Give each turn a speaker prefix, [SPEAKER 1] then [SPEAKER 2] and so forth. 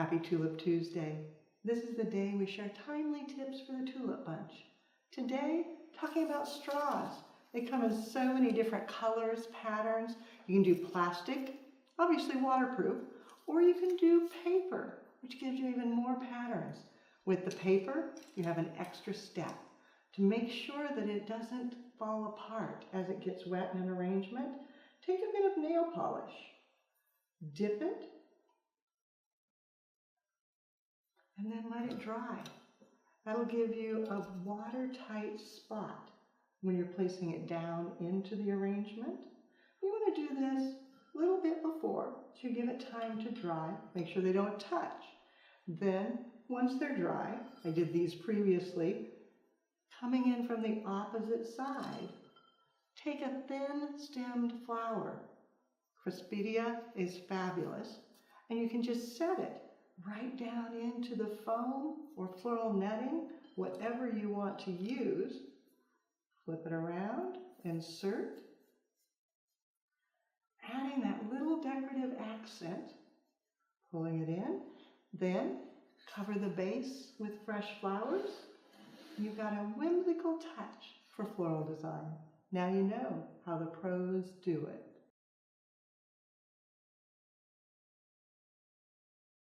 [SPEAKER 1] Happy Tulip Tuesday. This is the day we share timely tips for the tulip bunch. Today, talking about straws. They come in so many different colors, patterns. You can do plastic, obviously waterproof, or you can do paper, which gives you even more patterns. With the paper, you have an extra step to make sure that it doesn't fall apart as it gets wet in an arrangement. Take a bit of nail polish, dip it, and then let it dry. That'll give you a watertight spot when you're placing it down into the arrangement. You want to do this a little bit before, so you give it time to dry. Make sure they don't touch. Then, once they're dry, I did these previously, coming in from the opposite side, take a thin stemmed flower. Crispidia is fabulous, and you can just set it right down into the foam or floral netting, whatever you want to use. Flip it around, insert, adding that little decorative accent, pulling it in, then cover the base with fresh flowers. You've got a whimsical touch for floral design. Now you know how the pros do it.